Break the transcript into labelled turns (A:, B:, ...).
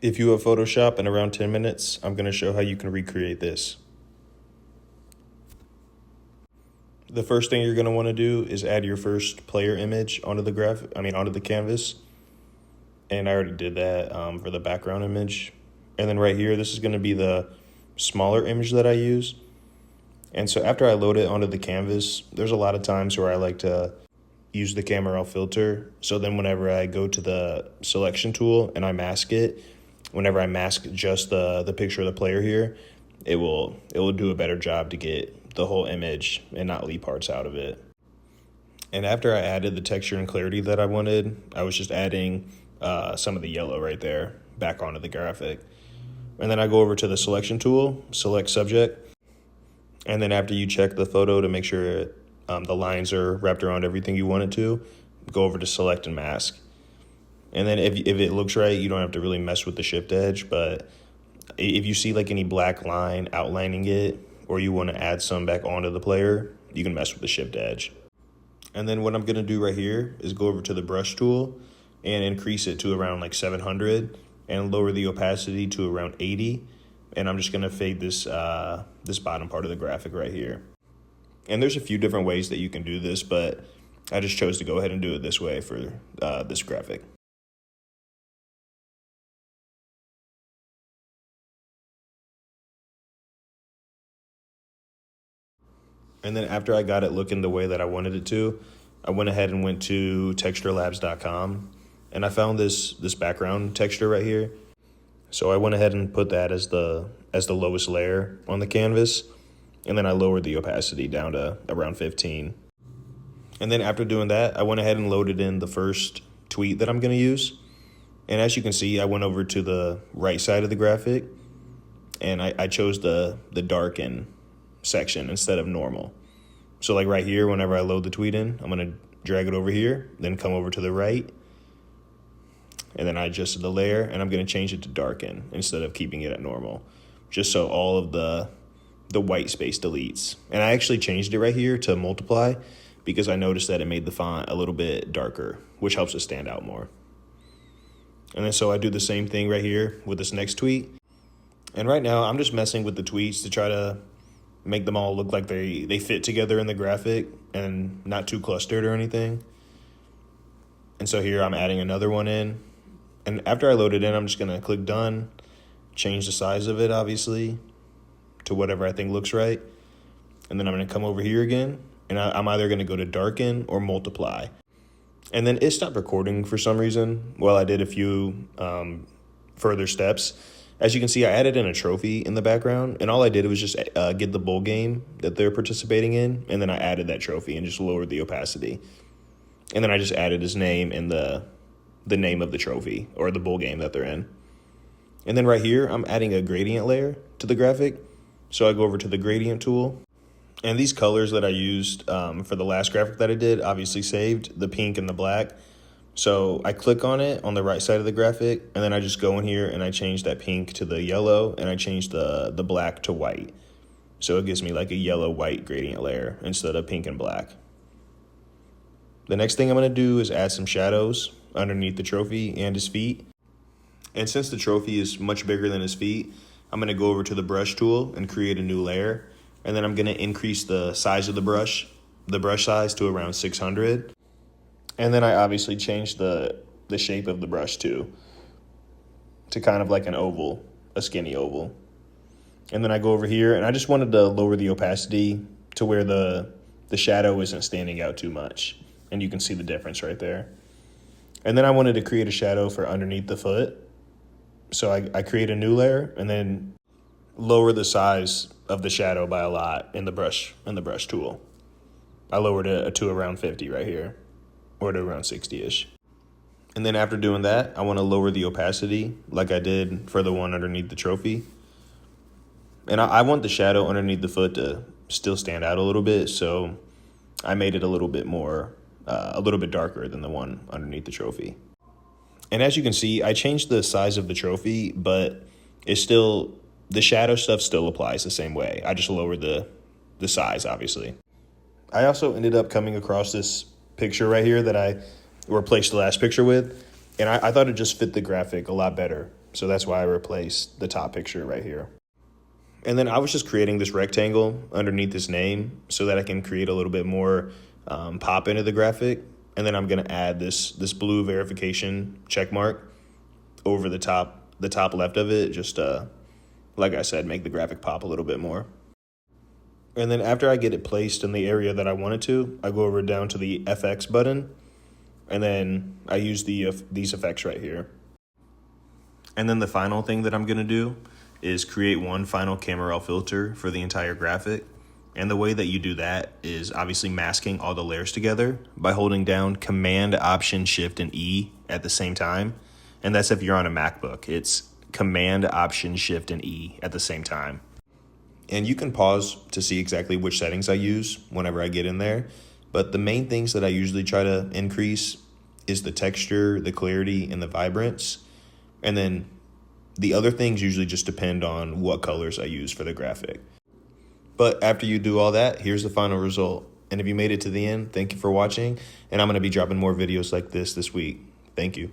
A: If you have Photoshop in around 10 minutes, I'm going to show how you can recreate this. The first thing you're going to want to do is add your first player image onto the canvas. And I already did that for the background image. And then right here, this is going to be the smaller image that I use. And so after I load it onto the canvas, there's a lot of times where I like to use the camera raw filter. So then whenever I go to the selection tool and I mask it, whenever I mask just the picture of the player here, it will do a better job to get the whole image and not leave parts out of it. And after I added the texture and clarity that I wanted, I was just adding some of the yellow right there back onto the graphic. And then I go over to the selection tool, select subject, and then after you check the photo to make sure the lines are wrapped around everything you want it to, go over to select and mask. And then if it looks right, you don't have to really mess with the shift edge, but if you see like any black line outlining it, or you want to add some back onto the player, you can mess with the shift edge. And then what I'm going to do right here is go over to the brush tool and increase it to around like 700 and lower the opacity to around 80. And I'm just going to fade this bottom part of the graphic right here. And there's a few different ways that you can do this, but I just chose to go ahead and do it this way for this graphic. And then after I got it looking the way that I wanted it to, I went ahead and went to texturelabs.com and I found this background texture right here. So I went ahead and put that as the lowest layer on the canvas, and then I lowered the opacity down to around 15. And then after doing that, I went ahead and loaded in the first tweet that I'm going to use. And as you can see, I went over to the right side of the graphic and I chose the darken section instead of normal. So like right here, whenever I load the tweet in, I'm going to drag it over here, then come over to the right, and then I adjusted the layer, and I'm going to change it to darken instead of keeping it at normal, just so all of the white space deletes. And I actually changed it right here to multiply because I noticed that it made the font a little bit darker, which helps it stand out more. And then so I do the same thing right here with this next tweet. And right now I'm just messing with the tweets to try to make them all look like they fit together in the graphic and not too clustered or anything. And so here I'm adding another one in. And after I load it in, I'm just going to click done, change the size of it, obviously, to whatever I think looks right. And then I'm going to come over here again, and I'm either going to go to darken or multiply. And then it stopped recording for some reason while I did a few further steps. As you can see, I added in a trophy in the background, and all I did was just get the bowl game that they're participating in, and then I added that trophy and just lowered the opacity. And then I just added his name and the name of the trophy or the bowl game that they're in. And then right here, I'm adding a gradient layer to the graphic. So I go over to the gradient tool. And these colors that I used for the last graphic that I did obviously saved, the pink and the black. So I click on it on the right side of the graphic, and then I just go in here and I change that pink to the yellow, and I change the black to white. So it gives me like a yellow-white gradient layer instead of pink and black. The next thing I'm going to do is add some shadows underneath the trophy and his feet. And since the trophy is much bigger than his feet, I'm going to go over to the brush tool and create a new layer. And then I'm going to increase the size of the brush size to around 600. And then I obviously changed the shape of the brush too, to kind of like an oval, a skinny oval. And then I go over here and I just wanted to lower the opacity to where the shadow isn't standing out too much. And you can see the difference right there. And then I wanted to create a shadow for underneath the foot. So I create a new layer and then lower the size of the shadow by a lot in the brush tool. I lowered it to around 50 right here, or to around 60-ish. And then after doing that, I want to lower the opacity like I did for the one underneath the trophy. And I want the shadow underneath the foot to still stand out a little bit, so I made it a little bit darker than the one underneath the trophy. And as you can see, I changed the size of the trophy, but the shadow stuff still applies the same way. I just lowered the size, obviously. I also ended up coming across this picture right here that I replaced the last picture with, and I thought it just fit the graphic a lot better So that's why I replaced the top picture right here. And then I was just creating this rectangle underneath this name so that I can create a little bit more pop into the graphic. And then I'm going to add this blue verification check mark over the top left of it. Just like I said, make the graphic pop a little bit more. And then after I get it placed in the area that I want it to, I go over down to the FX button. And then I use these effects right here. And then the final thing that I'm going to do is create one final camera raw filter for the entire graphic. And the way that you do that is obviously masking all the layers together by holding down Command, Option, Shift, and E at the same time. And that's if you're on a MacBook. It's Command, Option, Shift, and E at the same time. And you can pause to see exactly which settings I use whenever I get in there. But the main things that I usually try to increase is the texture, the clarity, and the vibrance. And then the other things usually just depend on what colors I use for the graphic. But after you do all that, here's the final result. And if you made it to the end, thank you for watching. And I'm going to be dropping more videos like this week. Thank you.